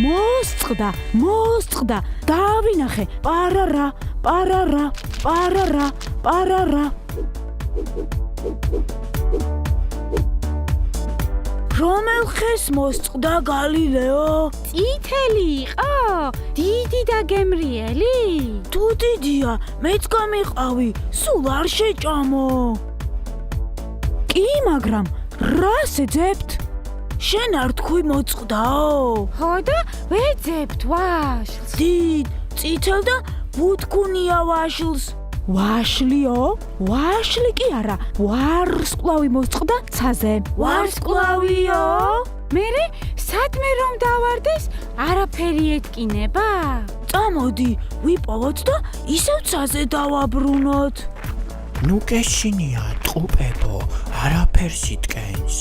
მოსწყდა, დავინახე, პარარა. რომელ ხეს მოსწყდა გალილეო? წითელი იყო? დიდი და გემრიელი? თუ დიდია, მეც გამიყავი, სულ არ შეჭამო. კი, მაგრამ რას ეძებთ? შენ არ თქვი მოწყდაო? ხო და ვეძებთ ვაშლს. დიდ, წითელ და ბუთქუნია ვაშლს. ვაშლიო? ვაშლი კი არა, ვარსკვლავი მოსწყდა ცაზე. ვარსკვლავიო? მერე სადმე რომ დავარდეს, არაფერი ეთკინება? წამოდი, ვიპოვოთ და ისევ ცაზე დავაბრუნოთ. ნუ კეშინია, ტყუპებო, არაფერს იტკენს.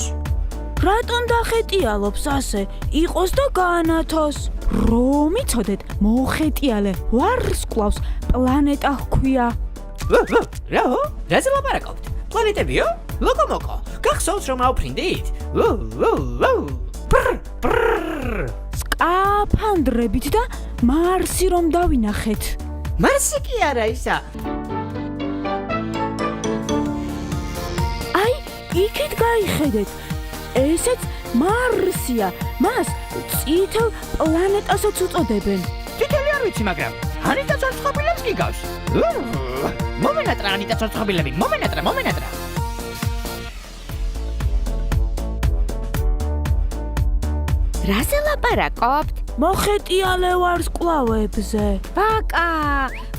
რატომ დახეტიალობს ასე? იყოს და გაანათოს. რომ იცოდეთ, მოხეტიალე ვარსკვლავს პლანეტა ჰქვია. რაო? რაზე ლაპარაკობთ? პლანეტებიო? ლოკომოკო, გახსოვს რომ ავფრინდით? სკაფანდრებით და მარსი რომ დავინახეთ. მარსი კი არა ისა. აი, იქით გაიხედეთ. ესეც მარსია. მას წითელ პლანეტასაც უწოდებენ. წითელი არ ვიცი, მაგრამ ანიტა ცოცხობილებს გიგავს. მომენატრა ანიტა ცოცხობილები, მომენატრა. რაზე ლაპარაკობთ? მოხეტიალე ვარსკვლავებზე. ბაკა,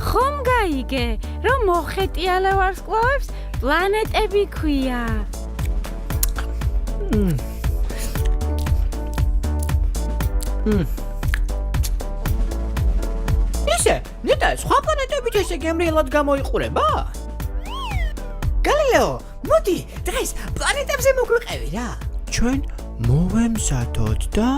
ხომ გაიგე, რომ მოხეტიალე ვარსკვლავებს პლანეტები ქვია. ისე, ნეტა, სხვა პლანეტებით ესე გემრიელად გამოიყურება? გალილეო, მოდი, დღეს პლანეტებზე მოგვიყევი რა. ჩვენ მოვემზადოთ და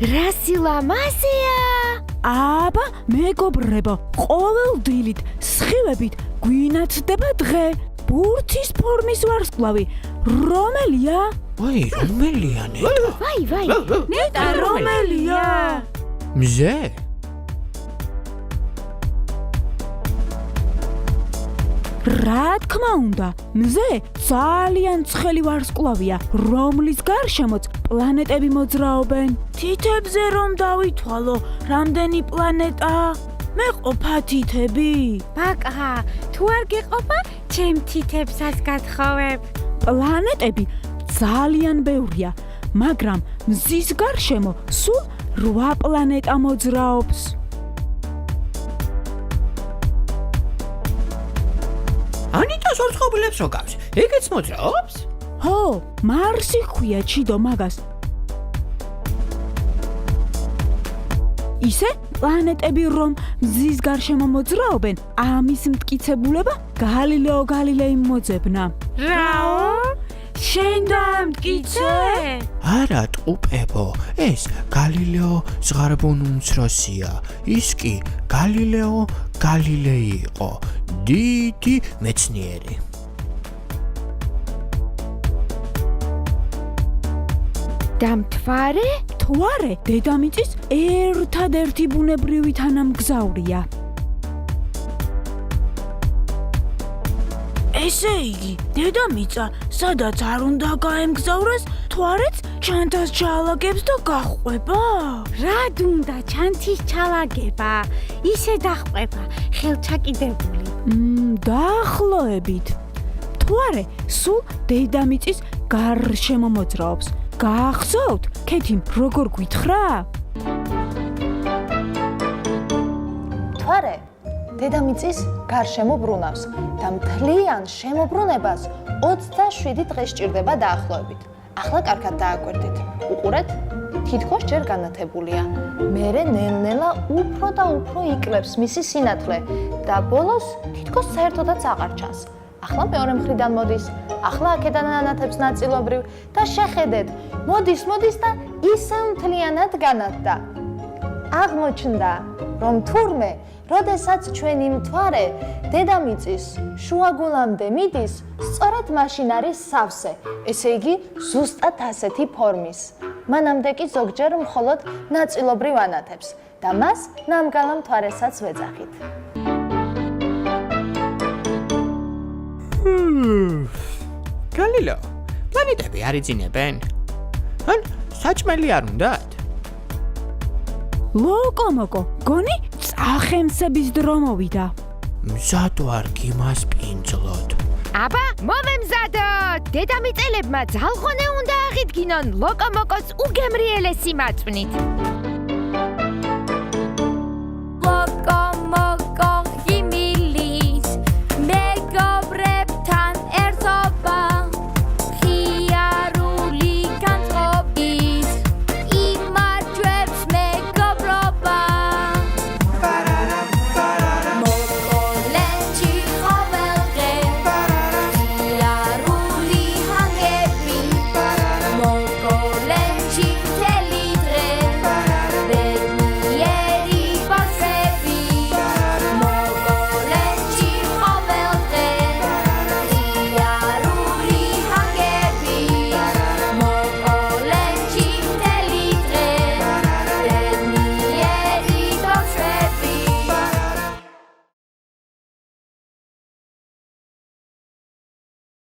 რასილამაზია? აბა, მეგობრებო, ყოველ დილით სხივებით გვინაცდება დღე. ბურთის ფორმის ვარსკვლავი. რომელია? ვაი, რომელია ნეტა? ვაი, ნეტა რომელია? მზე? რა თქმა უნდა, მზე ძალიან ცხელი ვარსკვლავია, რომლის გარშემოც პლანეტები მოძრაობენ. თითებზე რომ დავითვალო, რამდენი პლანეტა? მე ყოფა თითები. ბაკა, თუ არ გეყოფა, ჩემ თითებსაც გათხოვებ. პლანეტები ძალიან ბევრია, მაგრამ მზის გარშემო სულ 8 პლანეტა მოძრაობს. ანიტა ცოცხობილებს რო გავს, ეგეც მოძრაობს? ხო, მარსი ჰქვია ჩიდო მაგას. ისე პლანეტები რომ მზის გარშემო მოძრაობენ, ამის მტკიცებულება გალილეო გალილეიმ მოძებნა. რაო? შენ დამტკიცე? არა, ტყუპებო, ეს გალილეო ზღარბун უმცროსია. ის კი გალილეო გალილეი იყო, დიდი მეცნიერი. დამთვარე? მთვარე დედამიწის ერთადერთი ბუნებრივი თანამგზავრია. ესე იგი, დედამიწა, სადაც არ უნდა გაემგზავროს, მთვარეც ჩანთას ჩაალაგებს და გაჰყვება. რად უნდა ჩანთის ჩალაგება? ისე დაჰყვება, ხელჩაკიდებული. დაახლოებით. მთვარე სულ დედამიწის გარშემო მოძრაობს. გაახსოვთ, ქეთი როგორ გვითხრა? მთვარე, დედამიწის გარშემო ბრუნავს და მთლიან შემოbrunებას 27 დღე სჭირდება დაახლოებით. ახლა კარგად დააკვირდით. უყურეთ, თითქოს ჯერ განათებულია. მერე ნელ-ნელა უფრო და უფრო იკლებს მისი სინათლე და ბოლოს თითქოს საერთოდაც აღარ ჩანს. ახლა მეორე მხრიდან მოდის, ახლა აქედან ანათებს ნაწილობრივ და შეხედეთ, მოდის და ისევ მთლიანად განათდა. აღმოჩნდა, რომ თურმე, როდესაც ჩვენი მთვარე დედამიწის შუაგულამდე მიდის, სწორედ მაშინ არის სავსე, ესე იგი ზუსტად ასეთი ფორმის. მანამდე კი ზოგჯერ მხოლოდ ნაწილობრივ ანათებს და მას ნამგალა მთვარესაც ვეძახით. გალილეო, პლანეტები არ იძინებენ? ან საჭმელი არ უნდათ? ლოკომოკო, გონი წახემსების დრო მოვიდა. მზად ვარ გიმასპინძლოთ. აბა, მომემზადოთ! დედამიწელებმა ძალხონე უნდა აღიდგინონ ლოკომოკოს უგემრიელესი მაწვნით.